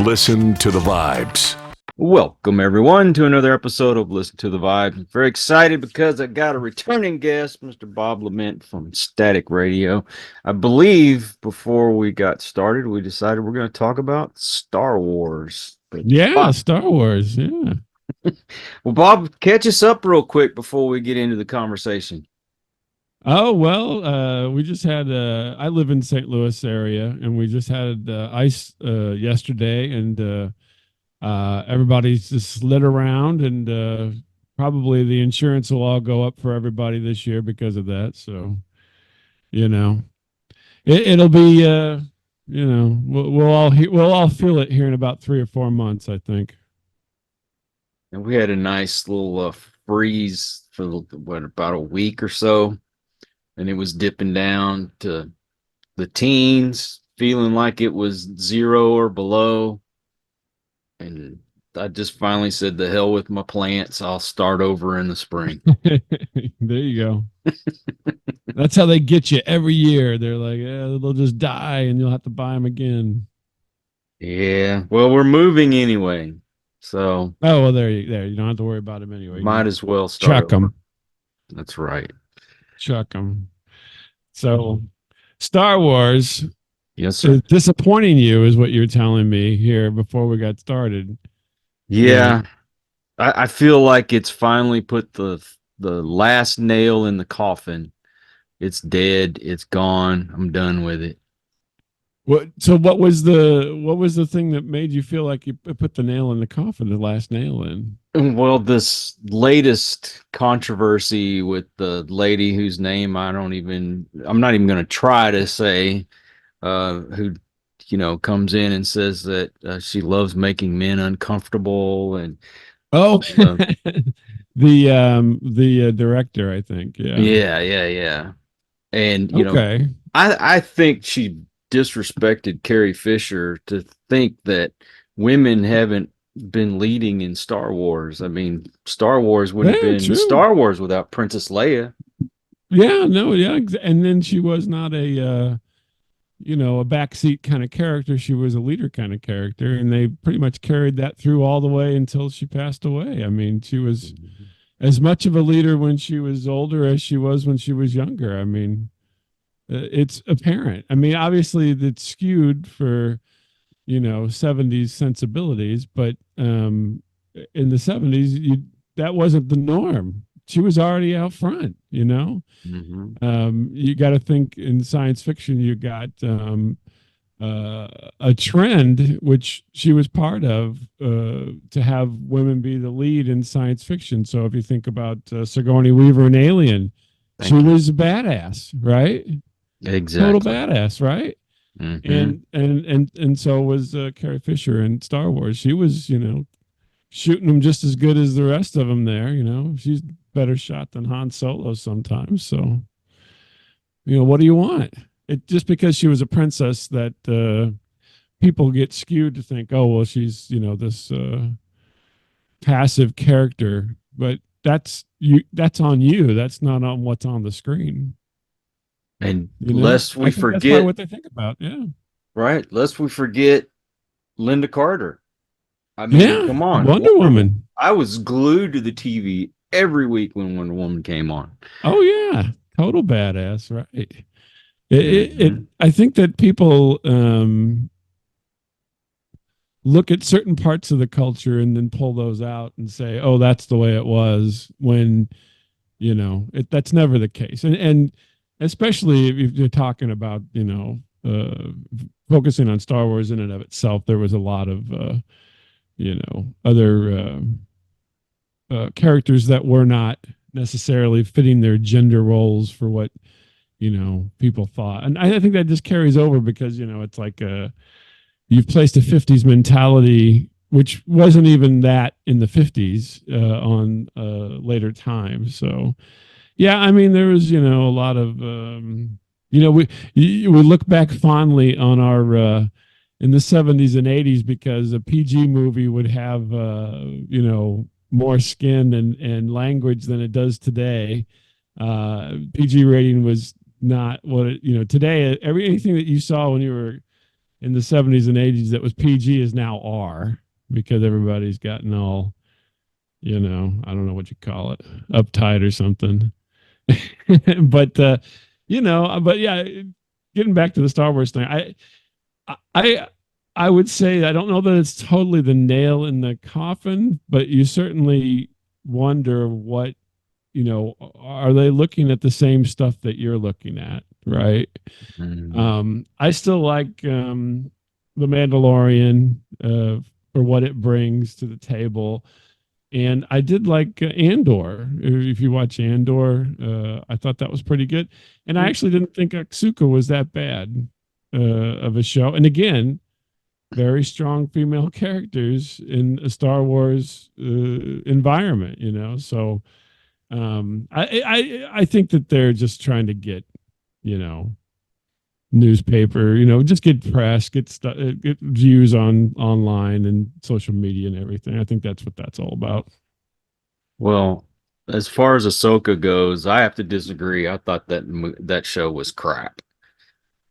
Listen to the vibes. Welcome, everyone, to another episode of Listen to the Vibes. I'm very excited because I got a returning guest, Mr. Bob LeMent from Static Radio. I believe before we got started, we decided we're going to talk about Star Wars. But Bob, Star Wars. Yeah. well, Bob, catch us up real quick before we get into the conversation. Oh, well, we just had, I live in St. Louis area, and we just had ice yesterday, and everybody's just slid around, and probably the insurance will all go up for everybody this year because of that. So, it'll be, we'll all feel it here in about 3 or 4 months, I think. And we had a nice little freeze for about a week or so. And it was dipping down to the teens, feeling like it was 0 or below. And I just finally said, the hell with my plants. I'll start over in the spring. There you go. That's how they get you every year. They're like, yeah, they'll just die and you'll have to buy them again. Yeah. Well, we're moving anyway. So. Oh, well, there. You don't have to worry about them anyway. Might as well start chuck them. That's right. Chuck them. So, Star Wars. Yes, sir. Is disappointing you is what you're telling me here before we got started. Yeah. I feel like it's finally put the last nail in the coffin. It's dead. It's gone. I'm done with it. So what was the thing that made you feel like you put the nail in the coffin, the last nail in? Well, this latest controversy with the lady whose name I'm not even going to try to say, who, comes in and says that she loves making men uncomfortable. And the director, I think. Yeah. And, I think she disrespected Carrie Fisher to think that women haven't been leading in Star Wars. I mean, Star Wars would have been true. Star Wars without Princess Leia. And then she was not a backseat kind of character. She was a leader kind of character, and they pretty much carried that through all the way until she passed away. I mean, she was as much of a leader when she was older as she was when she was younger. I mean, it's apparent. I mean, obviously it's skewed for 70s sensibilities, but in the 70s that wasn't the norm. She was already out front. Mm-hmm. You got to think in science fiction. You got a trend which she was part of, to have women be the lead in science fiction. So if you think about Sigourney Weaver in Alien, she was a badass, right? Exactly. Total badass, right? Mm-hmm. And so was Carrie Fisher in Star Wars. She was, shooting them just as good as the rest of them there. She's better shot than Han Solo sometimes. So, what do you want? It just because she was a princess that people get skewed to think, oh, well, she's, this passive character, but that's on you. That's not on what's on the screen. And lest we forget that's what they think about. Yeah. Right. Lest we forget Linda Carter. I mean, come on. Wonder Woman. I was glued to the TV every week when Wonder Woman came on. Oh, yeah. Total badass. Right. I think that people look at certain parts of the culture and then pull those out and say, oh, that's the way it was, when, that's never the case. And especially if you're talking about, focusing on Star Wars in and of itself, there was a lot of, other characters that were not necessarily fitting their gender roles for what, people thought. And I think that just carries over because, it's like you've placed a 50s mentality, which wasn't even that in the 50s on later times. So, yeah, I mean, there was, a lot of, we look back fondly on our, in the 70s and 80s, because a PG movie would have, more skin and language than it does today. PG rating was not what it, today, anything that you saw when you were, in the 70s and 80s that was PG is now R, because everybody's gotten all, I don't know what you call it, uptight or something. but but yeah, getting back to the Star Wars thing, I I would say I don't know that it's totally the nail in the coffin, but you certainly wonder what, are they looking at the same stuff that you're looking at, right? I still like the Mandalorian for what it brings to the table. And I did like Andor. If you watch Andor, I thought that was pretty good. And I actually didn't think Asuka was that bad of a show. And again, very strong female characters in a Star Wars environment, So I think that they're just trying to get, newspaper, just get press, get views online and social media and everything. I think that's what that's all about. Well, as far as Ahsoka goes, I have to disagree. I thought that show was crap.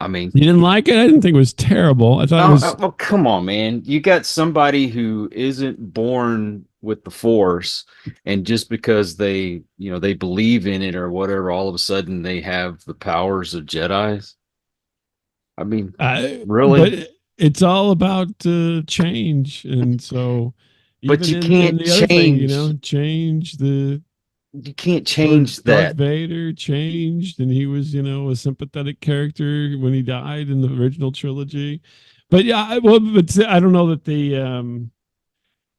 I mean, you didn't like it? I didn't think it was terrible. I thought it was. Oh, come on, man. You got somebody who isn't born with the Force, and just because they believe in it or whatever, all of a sudden they have the powers of Jedis. I mean, really? But it's all about change, and so But you even in can't the other thing, change. change the. You can't change Darth that. Vader changed, and he was, a sympathetic character when he died in the original trilogy. But yeah, but I don't know that the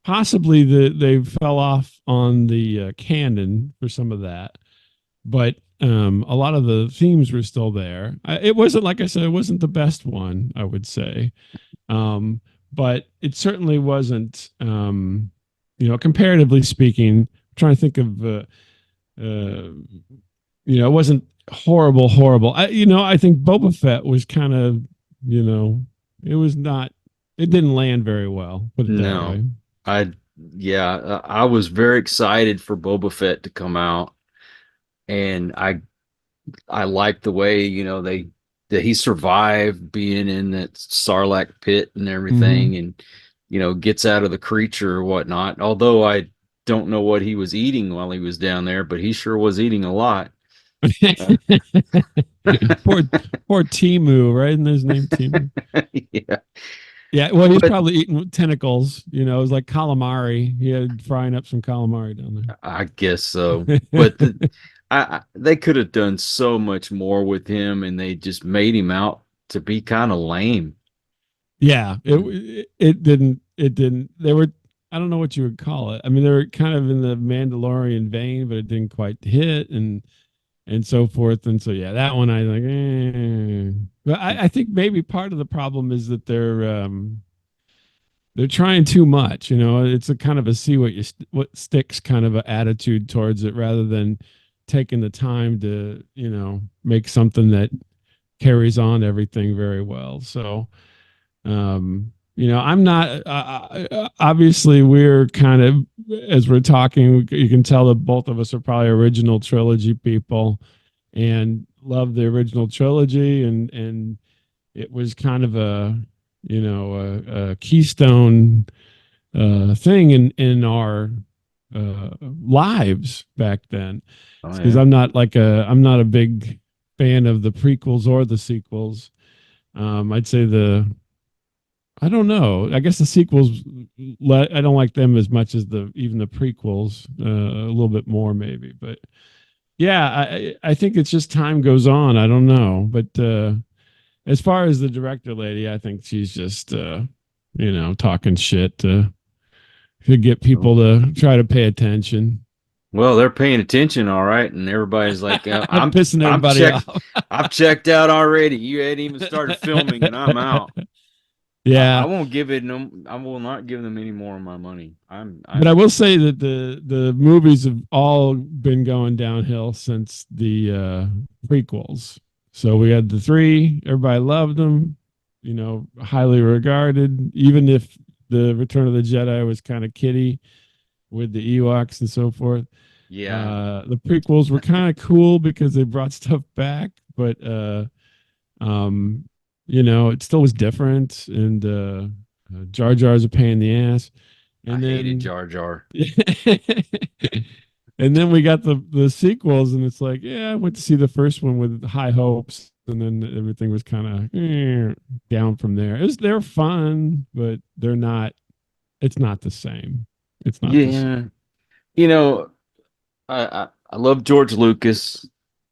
possibly they fell off on the canon for some of that, but a lot of the themes were still there. It wasn't, like I said, it wasn't the best one, I would say, but it certainly wasn't. Comparatively speaking, I'm trying to think of. It wasn't horrible. I think Boba Fett was kind of, it was not, it didn't land very well. Put it that way. I was very excited for Boba Fett to come out, and I liked the way, that he survived being in that Sarlacc pit and everything, and gets out of the creature or whatnot. Although I don't know what he was eating while he was down there, but he sure was eating a lot. Poor Timu, right? And his name Timu. Yeah. Well, he's probably eating tentacles. It was like calamari. He had frying up some calamari down there. I guess so. But they could have done so much more with him, and they just made him out to be kind of lame. Yeah. It didn't. They were. I don't know what you would call it. I mean, they were kind of in the Mandalorian vein, but it didn't quite hit, and so forth. And so, yeah, that one I like. But I think maybe part of the problem is that they're trying too much. It's a kind of a see what sticks kind of an attitude towards it, rather than taking the time to make something that carries on everything very well. So. I'm not, obviously we're kind of, as we're talking, you can tell that both of us are probably original trilogy people and love the original trilogy. And it was kind of a keystone thing in our lives back then. Because I'm not a big fan of the prequels or the sequels. I'd say I don't know. I guess the sequels, I don't like them as much as even the prequels, a little bit more maybe. But yeah, I think it's just time goes on. I don't know. But as far as the director lady, I think she's just, talking shit to get people to try to pay attention. Well, they're paying attention, all right, and everybody's like, I'm pissing everybody off. I've checked out already. You hadn't even started filming, and I'm out. Yeah, I won't give it. I will not give them any more of my money. But I will say that the movies have all been going downhill since the prequels. So we had the three. Everybody loved them. Highly regarded. Even if the Return of the Jedi was kind of kiddie with the Ewoks and so forth. Yeah. The prequels were kind of cool because they brought stuff back, but it still was different, and Jar Jar's a pain in the ass. I And hated then Jar Jar. and then we got the sequels, and it's like, yeah, I went to see the first one with high hopes, and then everything was kind of down from there. They're fun, but they're not. It's not the same. It's not the same. Yeah, you know, I love George Lucas.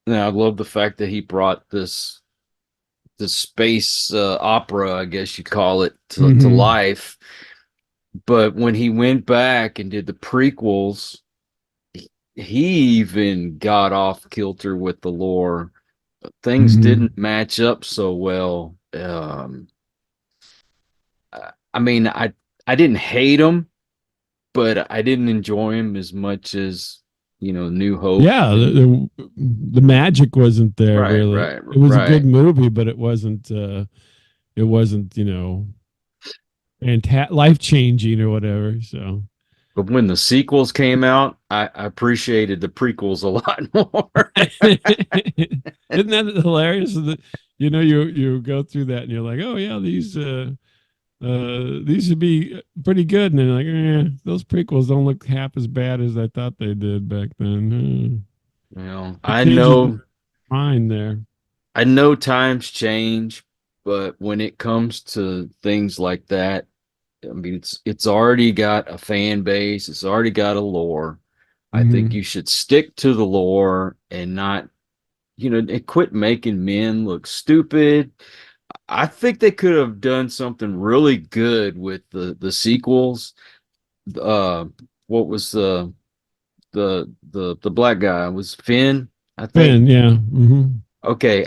And I love the fact that he brought this space opera, I guess you call it, to Mm-hmm. life. But when he went back and did the prequels, he even got off kilter with the lore. Things Mm-hmm. didn't match up so well. I mean, I didn't hate him, but I didn't enjoy him as much as New Hope. Yeah, And the magic wasn't there right, really. right, It was a good right. movie, but it wasn't. It wasn't, life changing or whatever. So But when the sequels came out, I appreciated the prequels a lot more. isn't that hilarious? That you go through that and you're like, oh yeah, these should be pretty good, and then like, those prequels don't look half as bad as I thought they did back then. It I changes the know mind there. I know times change, but when it comes to things like that, I mean it's already got a fan base, it's already got a lore. I think Hmm. you should stick to the lore and not, and quit making men look stupid. I think they could have done something really good with the sequels. Uh, what was the black guy was Finn, I think. Finn, yeah. Hmm. Okay,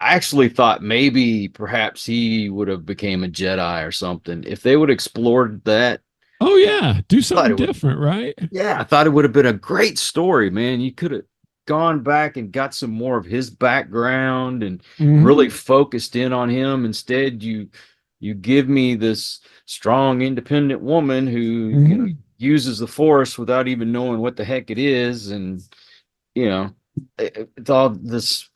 I actually thought maybe perhaps he would have became a Jedi or something. If they would have explored that, Oh yeah, do I thought something it would. different, right? Yeah, I thought it would have been a great story, man. You could have gone back and got some more of his background and Hmm. really focused in on him. Instead, you give me this strong, independent woman who, Hmm. uses the force without even knowing what the heck it is, and you know, it's all this,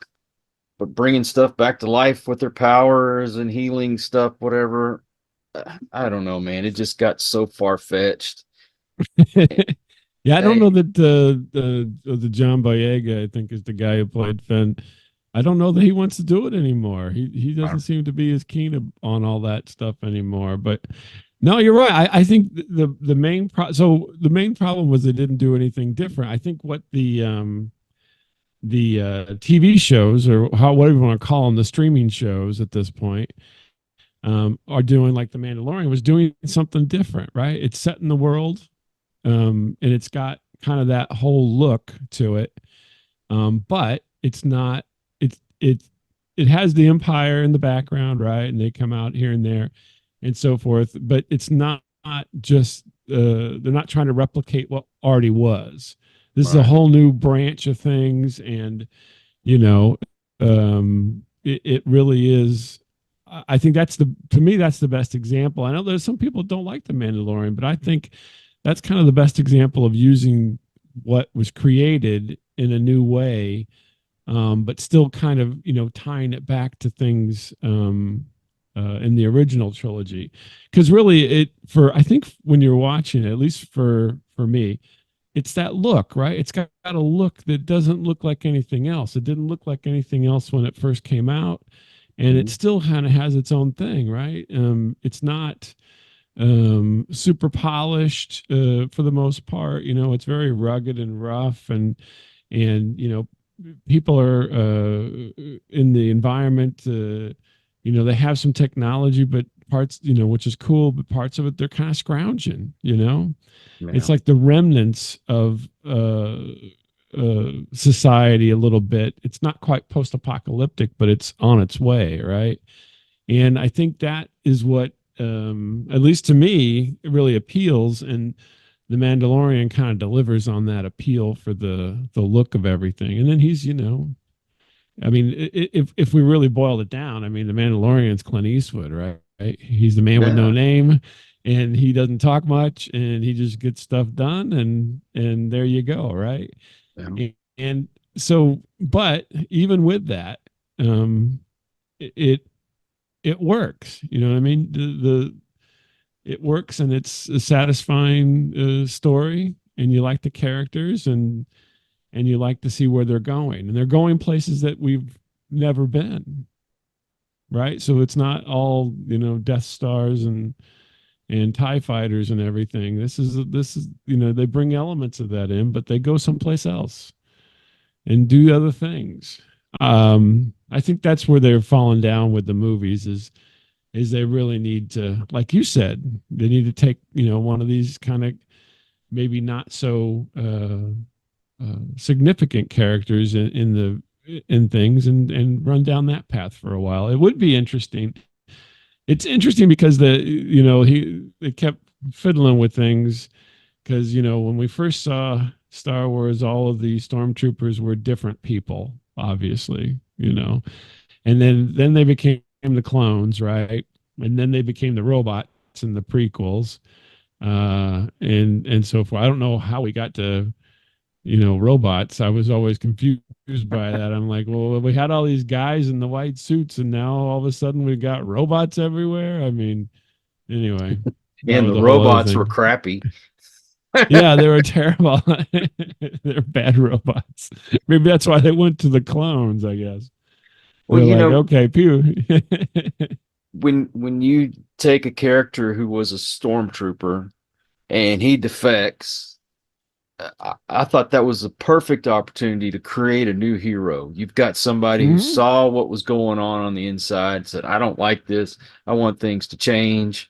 but bringing stuff back to life with their powers and healing stuff, whatever. I don't know, man. It just got so far fetched. Yeah, I don't know Hey, that the John Boyega, I think, is the guy who played Finn. I don't know that he wants to do it anymore. He doesn't seem to be as keen on all that stuff anymore. But no, you're right. I think the the main problem was they didn't do anything different. I think what the TV shows, or whatever you want to call them, the streaming shows at this point, are doing, like the Mandalorian was doing something different, right? It's set in the world, and it's got kind of that whole look to it, but it's not. It's it has the Empire in the background, right? And they come out here and there, and so forth. But it's not just they're not trying to replicate what already was. This is a right. whole new branch of things, and you know, it really is. I think that's to me, that's the best example. I know there's some people who don't like the Mandalorian, but I think that's kind of the best example of using what was created in a new way, but still kind of tying it back to things in the original trilogy. Because really, I think when you're watching it, at least for me, it's that look, right? It's got a look that doesn't look like anything else. It didn't look like anything else when it first came out, and it Mhm. still kind of has its own thing, right? It's not super polished for the most part. It's very rugged and rough, and people are in the environment. They have some technology, but parts, which is cool, but parts of it they're kind of scrounging. It's Yeah. like the remnants of society a little bit. It's not quite post-apocalyptic, but it's on its way, right? And I think that is what, at least to me, it really appeals. And the Mandalorian kind of delivers on that appeal for the look of everything. And then he's, I mean, if we really boil it down, I mean, the Mandalorian's Clint Eastwood, right? Right? He's the man with no Yeah. name, and he doesn't talk much, and he just gets stuff done, and there you go, right? Yeah. And so, but even with that, um, it it works. You know what I mean? It works, and it's a satisfying story, and you like the characters, and you like to see where they're going, and they're going places that we've never been, right? So it's not all, Death Stars and TIE fighters and everything. This is they bring elements of that in, but they go someplace else and do other things. I think that's where they're falling down with the movies is they really need to, like you said, they need to take, one of these kind of maybe not so significant characters in things and run down that path for a while. It would be interesting. It's interesting because they kept fiddling with things because, when we first saw Star Wars, all of the stormtroopers were different people, obviously, and then they became the clones, right? And then they became the robots in the prequels, and so forth. I don't know how we got to, robots. I was always confused by that. I'm like, well, we had all these guys in the white suits, and now all of a sudden we got robots everywhere. I mean, anyway. And the robots were crappy. Yeah, they were terrible. They're bad robots. Maybe that's why they went to the clones, I guess. Well, They're okay, pew. when you take a character who was a stormtrooper and he defects, I thought that was a perfect opportunity to create a new hero. You've got somebody who saw what was going on the inside, said, I don't like this. I want things to change.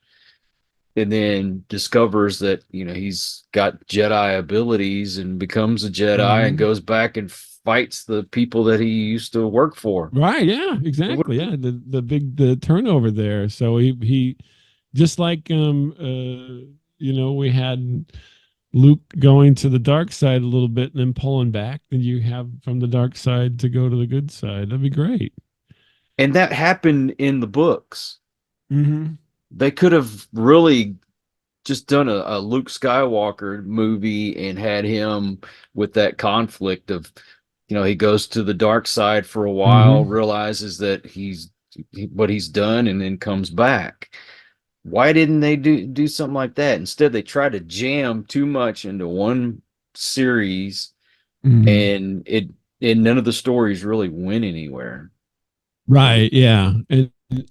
And then discovers that, he's got Jedi abilities and becomes a Jedi and goes back and fights the people that he used to work for. Right. Yeah, exactly. Yeah. The turnover there. So he just like, we had Luke going to the dark side a little bit and then pulling back, and you have from the dark side to go to the good side. That'd be great. And that happened in the books. Mm-hmm. They could have really just done a Luke Skywalker movie and had him with that conflict of, he goes to the dark side for a while, realizes that what he's done, and then comes back. Why didn't they do something like that? Instead, they try to jam too much into one series, and none of the stories really went anywhere. Right. Yeah.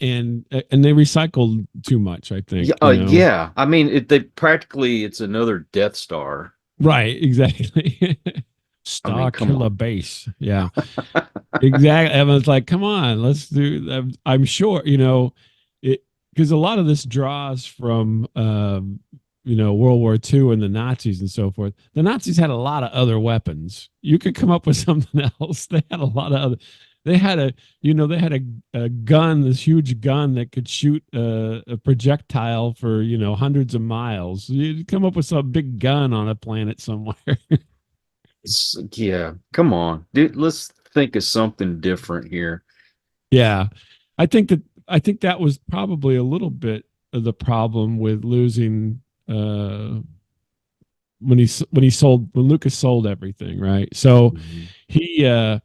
And they recycled too much, I think. Yeah. I mean, it's another Death Star. Right. Exactly. Star Killer Base. Yeah. Exactly. I was like, come on, let's do. I'm sure because a lot of this draws from World War II and the Nazis and so forth. The Nazis had a lot of other weapons. You could come up with something else. They had a lot of other. They had a gun, this huge gun that could shoot a projectile for, hundreds of miles. You'd come up with some big gun on a planet somewhere. Yeah, come on, dude. Let's think of something different here. Yeah, I think that was probably a little bit of the problem with losing when Lucas sold everything, right? So he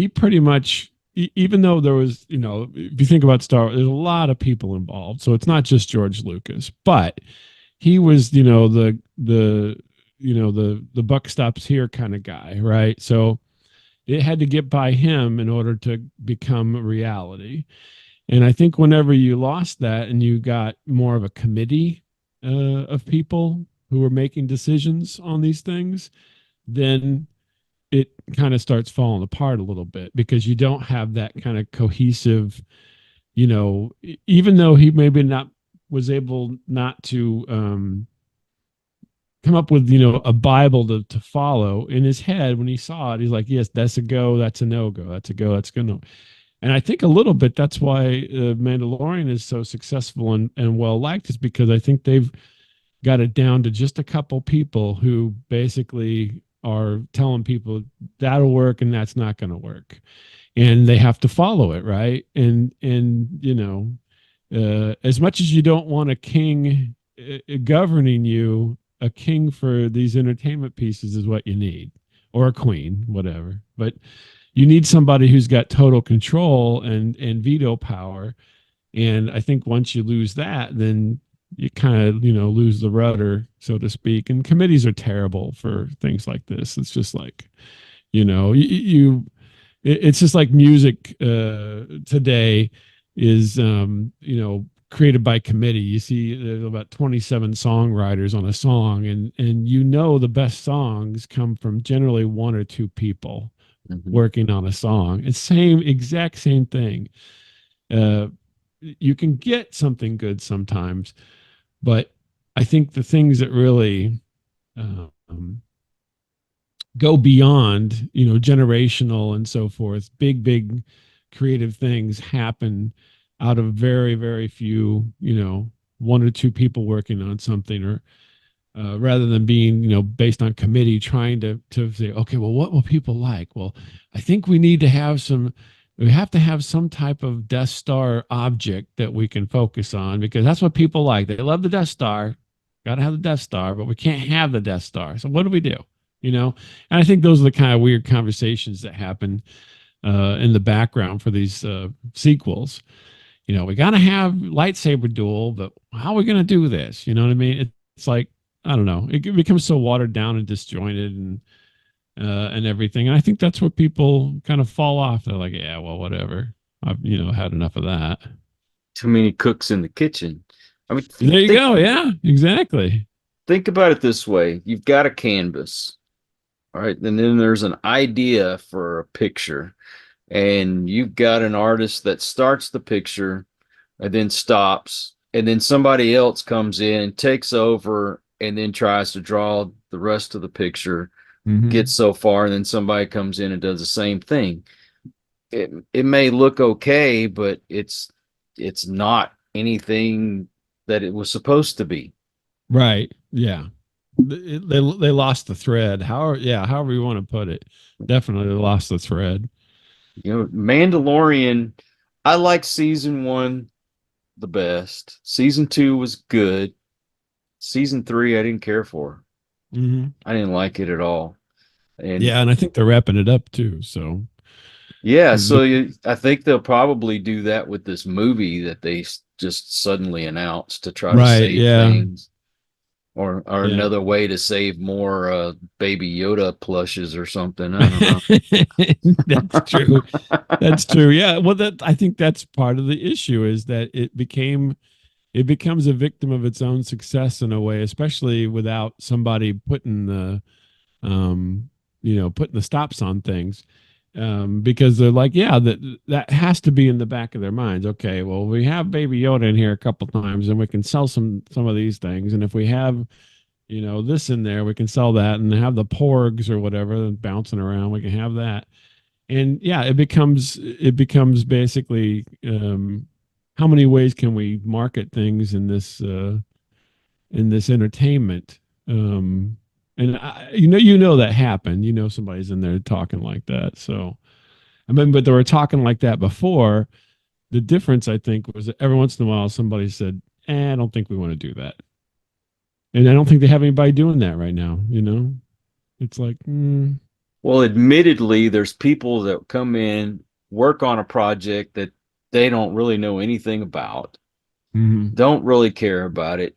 pretty much, even though there was, if you think about Star Wars, there's a lot of people involved. So it's not just George Lucas, but he was, the buck stops here kind of guy, right? So it had to get by him in order to become a reality. And I think whenever you lost that and you got more of a committee of people who were making decisions on these things, then it kind of starts falling apart a little bit because you don't have that kind of cohesive, even though he maybe not was able not to come up with, a Bible to follow in his head. When he saw it, he's like, yes, that's a go. That's a no-go. That's a go. That's a no. And I think a little bit that's why Mandalorian is so successful and well liked, is because I think they've got it down to just a couple people who basically are telling people that'll work and that's not going to work, and they have to follow it, right? And as much as you don't want a king governing you, a king for these entertainment pieces is what you need, or a queen, whatever. But you need somebody who's got total control and veto power. And I think once you lose that, then you kind of, lose the rudder, so to speak. And committees are terrible for things like this. It's just like, it's just like music today is, created by committee. You see there's about 27 songwriters on a song, and the best songs come from generally one or two people working on a song. It's exact same thing. You can get something good sometimes, but I think the things that really go beyond, generational and so forth, big creative things happen out of very, very few, one or two people working on something, or rather than being, based on committee, trying to say, okay, well, what will people like? Well, I think we have to have some type of Death Star object that we can focus on, because that's what people like. They love the Death Star. Got to have the Death Star, but we can't have the Death Star. So what do we do? And I think those are the kind of weird conversations that happen in the background for these sequels. We got to have lightsaber duel, but how are we going to do this? You know what I mean? It's like, I don't know. It becomes so watered down and disjointed and everything. And I think that's where people kind of fall off. They're like, yeah, well, whatever. I've, had enough of that. Too many cooks in the kitchen. I mean, there you go. Yeah, exactly. Think about it this way. You've got a canvas, all right? And then there's an idea for a picture. And you've got an artist that starts the picture and then stops, and then somebody else comes in and takes over and then tries to draw the rest of the picture, gets so far, and then somebody comes in and does the same thing. It may look okay, but it's not anything that it was supposed to be. Right. Yeah. They lost the thread. However you want to put it. Definitely lost the thread. Mandalorian, I like season 1 the best. Season 2 was good. Season 3 I didn't care for. I didn't like it at all. And I think they're wrapping it up too. So I think they'll probably do that with this movie that they just suddenly announced to try to save things. Or another way to save more Baby Yoda plushes or something. I don't know. That's true. That's true. Yeah. Well, I think that's part of the issue, is that it becomes a victim of its own success in a way, especially without somebody putting the stops on things. Because they're like, that has to be in the back of their minds. Okay, well, we have Baby Yoda in here a couple times, and we can sell some of these things. And if we have, this in there, we can sell that, and have the porgs or whatever bouncing around. We can have that, and it becomes basically how many ways can we market things in this entertainment. And that happened. Somebody's in there talking like that. So, but they were talking like that before. The difference, I think, was that every once in a while somebody said, I don't think we want to do that. And I don't think they have anybody doing that right now. It's like, Well, admittedly, there's people that come in, work on a project that they don't really know anything about, don't really care about it.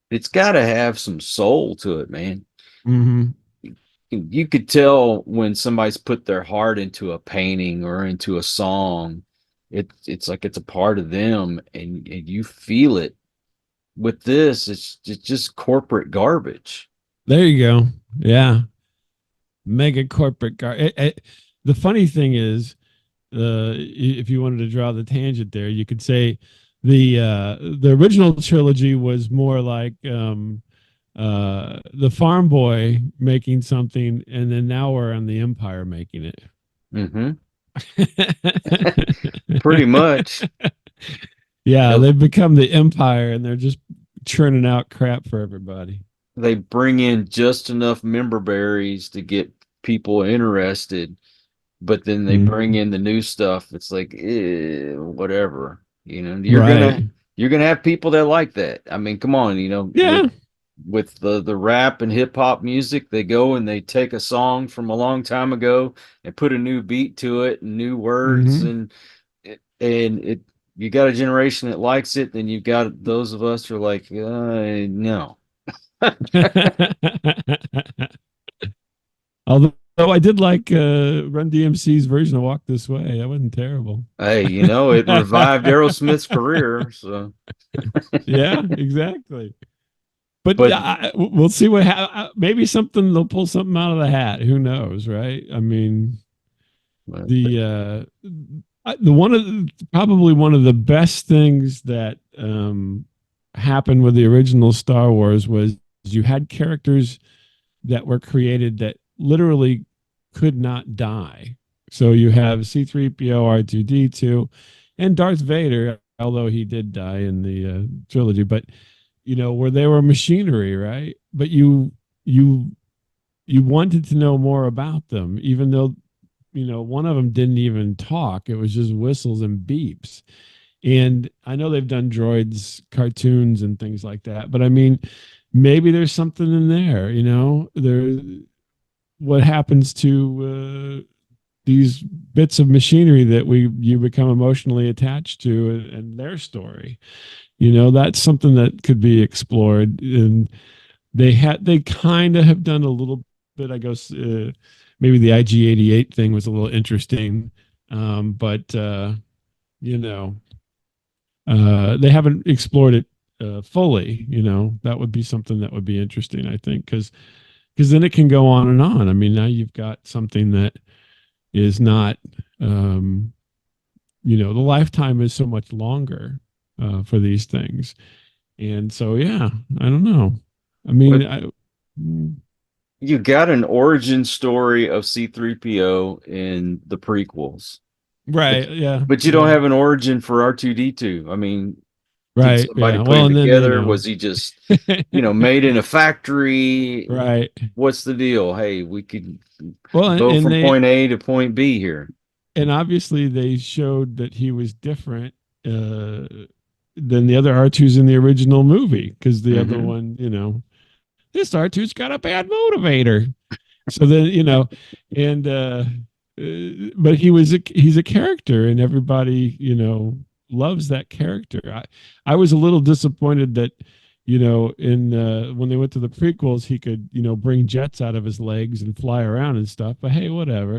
It's got to have some soul to it, man. You could tell when somebody's put their heart into a painting or into a song. It's like it's a part of them, and you feel it. With this, it's just corporate garbage. There you go. Yeah, mega corporate garbage. The funny thing is, if you wanted to draw the tangent there, you could say the original trilogy was more like the farm boy making something, and then now we're on the Empire making it. Pretty much. They've become the Empire, and they're just churning out crap for everybody. They bring in just enough member berries to get people interested, but then they bring in the new stuff. It's like, whatever. You're gonna have people that like that. I mean, come on, with the rap and hip hop music, they go and they take a song from a long time ago and put a new beat to it and new words, Mhm. and it you got a generation that likes it, then you've got those of us who are like, no. Although I did like Run DMC's version of Walk This Way. That wasn't terrible. Hey, it revived Aerosmith's career, so. Yeah, exactly. But But we'll see what maybe something they'll pull something out of the hat. Who knows, right? I mean, the one of probably one of the best things that happened with the original Star Wars was you had characters that were created that literally could not die. So you have C3PO, R2D2, and Darth Vader, although he did die in the trilogy, but where they were machinery, right? But you wanted to know more about them, even though one of them didn't even talk. It was just whistles and beeps. And I know they've done droids cartoons and things like that, but I mean, maybe there's something in there, there, what happens to these bits of machinery that you become emotionally attached to, and their story, that's something that could be explored. And they kind of have done a little bit, I guess. Maybe the IG-88 thing was a little interesting, but they haven't explored it fully. That would be something that would be interesting, I think, because then it can go on and on. I mean, now you've got something that is not, the lifetime is so much longer for these things. And so, yeah, I don't know. I mean, you got an origin story of C3PO in the prequels. right. Yeah. But you don't have an origin for R2D2. I mean, did Right. somebody Yeah. put Well, him and then, together? Was he just, made in a factory? right. What's the deal? Hey, we could Well, go and from point A to point B here. and obviously they showed that he was different than the other R2s in the original movie, because the other one, this R2's got a bad motivator. So then, and but he's a character, and everybody, loves that character. I was a little disappointed that, in when they went to the prequels, he could, bring jets out of his legs and fly around and stuff. But hey, whatever,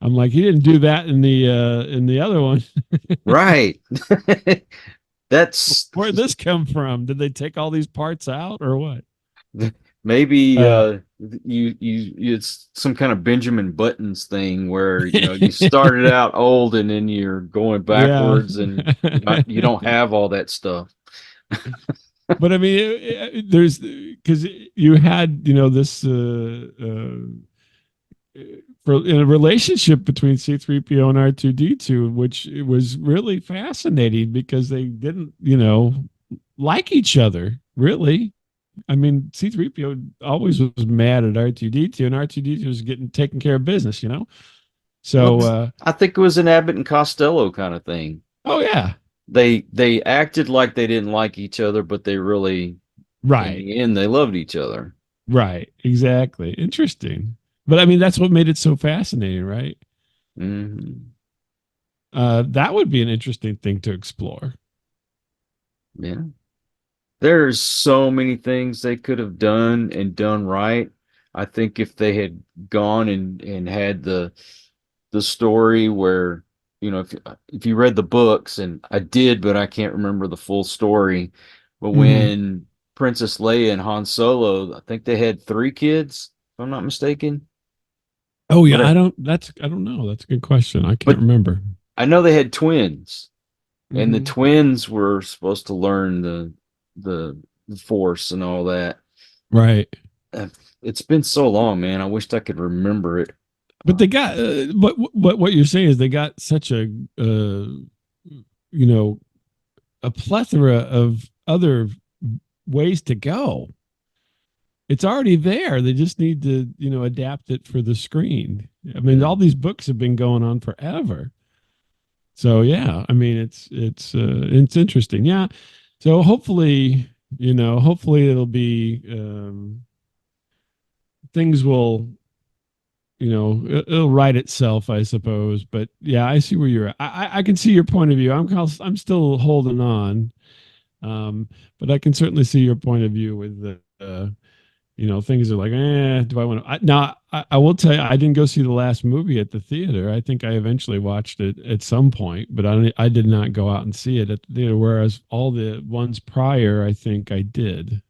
I'm like, he didn't do that in the other one. Right. That's Where'd this come from? Did they take all these parts out or what? maybe it's some kind of Benjamin Buttons thing where you started out old and then you're going Yeah. backwards, and you don't have all that stuff. But I mean, there's, because you had, this for in a relationship between C3PO and R2D2, which was really fascinating because they didn't, like each other, really. I mean, C3PO always was mad at R2D2, and R2D2 was getting taken care of business, So, I think it was an Abbott and Costello kind of thing. oh yeah, They acted like they didn't like each other, but they really, in the end, they loved each other. right, exactly. Interesting. But I mean, that's what made it so fascinating, right? Mm-hmm. That would be an interesting thing to explore. Yeah. There's so many things they could have done and done right. I think if they had gone and had the story where, if you read the books, and I did, but I can't remember the full story. But when Princess Leia and Han Solo, I think they had 3 kids, if I'm not mistaken. Oh yeah, But I don't know. That's a good question. I can't remember. I know they had twins, and the Mhm. twins were supposed to learn the Force and all that. Right. It's been so long, man. I wished I could remember it. But they got, what you're saying is they got such a a plethora of other ways to go. It's already there. They just need to, adapt it for the screen. I mean, all these books have been going on forever. So yeah, I mean, it's interesting. Yeah. So hopefully hopefully it'll be, things will, it'll right itself, I suppose. But yeah, I see where you're at. I can see your point of view. I'm still holding on. But I can certainly see your point of view with the, things are like, do I want to? Now, I will tell you, I didn't go see the last movie at the theater. I think I eventually watched it at some point, but I did not go out and see it at the theater. Whereas all the ones prior, I think I did.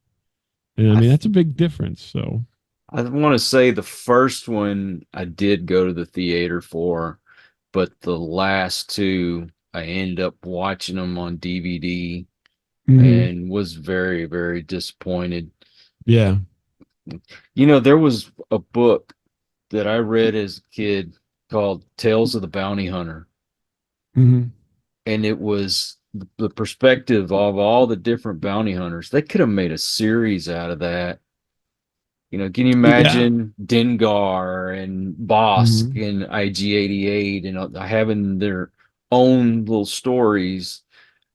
And I mean, that's a big difference. So, I want to say the first one I did go to the theater for, but the last two I ended up watching them on DVD mhm. and was very, very disappointed. Yeah. There was a book that I read as a kid called Tales of the Bounty Hunter, Mhm. and it was the perspective of all the different bounty hunters. They could have made a series out of that. Can you Yeah. imagine Dengar and Bosk Mhm. and IG-88 and having their own little stories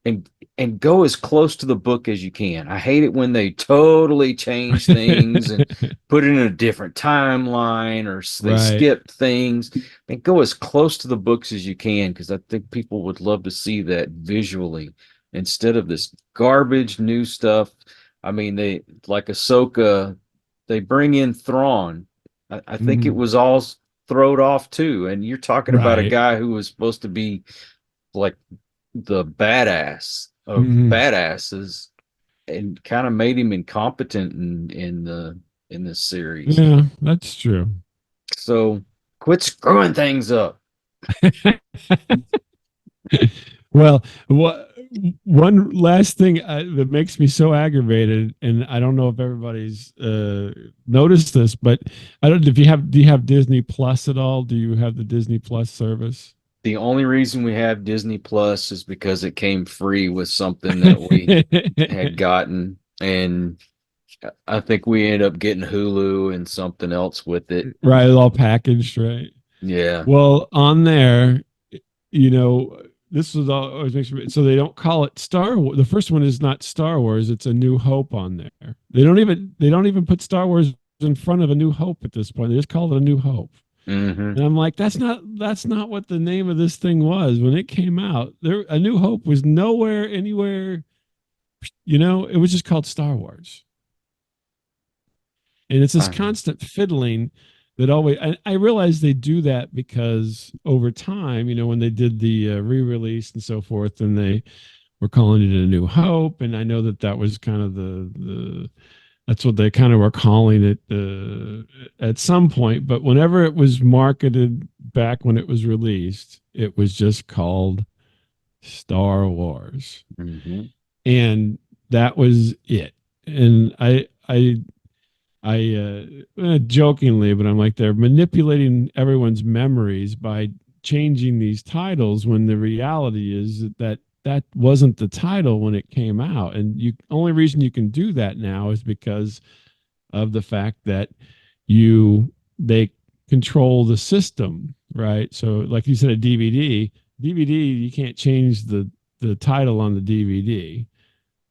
and go as close to the book as you can. I hate it when they totally change things and put it in a different timeline or they Right. skip things. And go as close to the books as you can because I think people would love to see that visually instead of this garbage new stuff. I mean, they like Ahsoka, they bring in Thrawn. I think it Mhm. was all thrown off too. And you're talking about a Right. guy who was supposed to be like the badass of Mhm. badasses and kind of made him incompetent in this series. Yeah, that's true. So quit screwing things up. Well, what one last thing that makes me so aggravated, and I don't know if everybody's noticed this, but I don't. If you have, do you have Disney Plus at all? Do you have the Disney Plus service? The only reason we have Disney Plus is because it came free with something that we had gotten, and I think we ended up getting Hulu and something else with it. Right, all packaged, right? Yeah. Well, on there, you know, this was always makes me so they don't call it Star Wars. The first one is not Star Wars; it's A New Hope on there. They don't even put Star Wars in front of A New Hope at this point. They just call it A New Hope. Hmm. And I'm like, that's not what the name of this thing was when it came out. There, A New Hope was nowhere, anywhere. It was just called Star Wars, and it's this constant fiddling that always. I realize they do that because over time, when they did the re-release and so forth, and they were calling it A New Hope, and I know that was kind of the that's what they kind of were calling it at some point. But whenever it was marketed back when it was released, it was just called Star Wars, Hmm. and that was it. And jokingly, but I'm like, they're manipulating everyone's memories by changing these titles when the reality is that wasn't the title when it came out. And you only reason you can do that now is because of the fact that they control the system, right? So like you said, a DVD, you can't change the title on the DVD.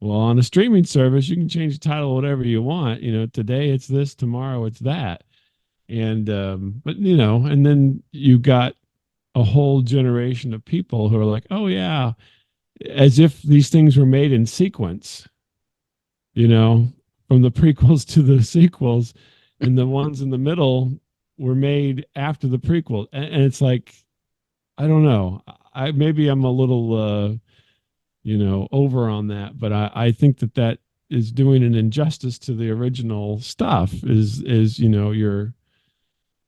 Well, on a streaming service, you can change the title whatever you want. Today it's this, tomorrow it's that. And but and then you got a whole generation of people who are like, oh yeah, as if these things were made in sequence, you know, from the prequels to the sequels, and the ones in the middle were made after the prequel. And it's like, I don't know. Maybe I'm a little over on that, but I think that is doing an injustice to the original stuff. Is you're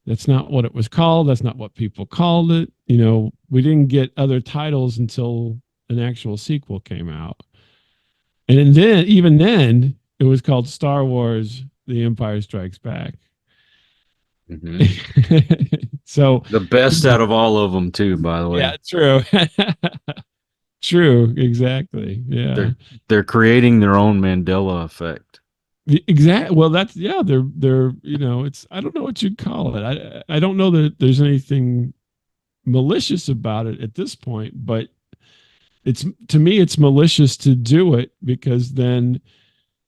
that's not what it was called. That's not what people called it. We didn't get other titles until an actual sequel came out. And then, even then, it was called Star Wars: The Empire Strikes Back. Hmm. So, The best out of all of them, too, by the way. yeah, true. True, exactly. Yeah. They're creating their own Mandela effect. Exactly. Well, that's, yeah, they're it's, I don't know what you'd call it. I don't know that there's anything malicious about it at this point, but to me it's malicious to do it because then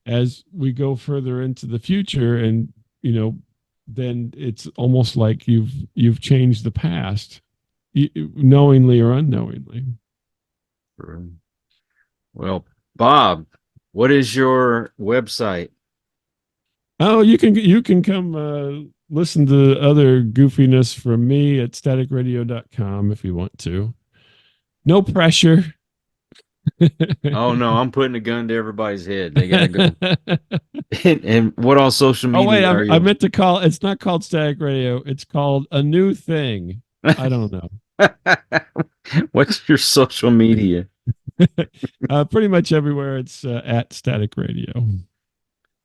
as we go further into the future, and then it's almost like you've changed the past, knowingly or unknowingly. Well, Bob, what is your website? Oh, you can come listen to other goofiness from me at staticradio.com if you want to. No pressure. Oh no, I'm putting a gun to everybody's head. They gotta go. And what all social media Oh wait, are you? I meant to call. It's not called Static Radio. It's called a new thing. I don't know. What's your social media? Pretty much everywhere. It's at Static Radio.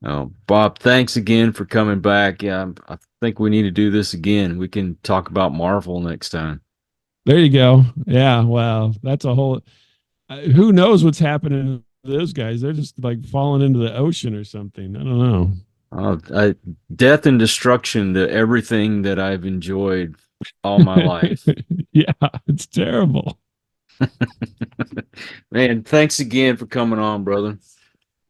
Oh, Bob, thanks again for coming back. Yeah, I think we need to do this again. We can talk about Marvel next time. There you go. Yeah. Wow. That's a whole. Who knows what's happening to those guys? They're just like falling into the ocean or something. I don't know. Death and destruction to everything that I've enjoyed all my life. Yeah, it's terrible. Man, thanks again for coming on, brother.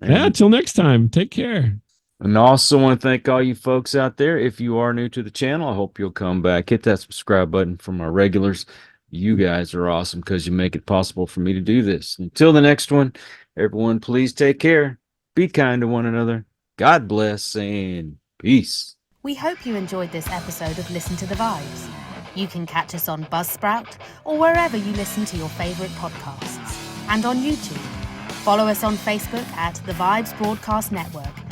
Yeah, until next time. Take care. And I also want to thank all you folks out there. If you are new to the channel, I hope you'll come back. Hit that subscribe button for my regulars. You guys are awesome because you make it possible for me to do this. Until the next one, everyone, please take care. Be kind to one another. God bless and peace. We hope you enjoyed this episode of Listen to the Vibes. You can catch us on Buzzsprout or wherever you listen to your favorite podcasts, and on YouTube. Follow us on Facebook at The Vibes Broadcast Network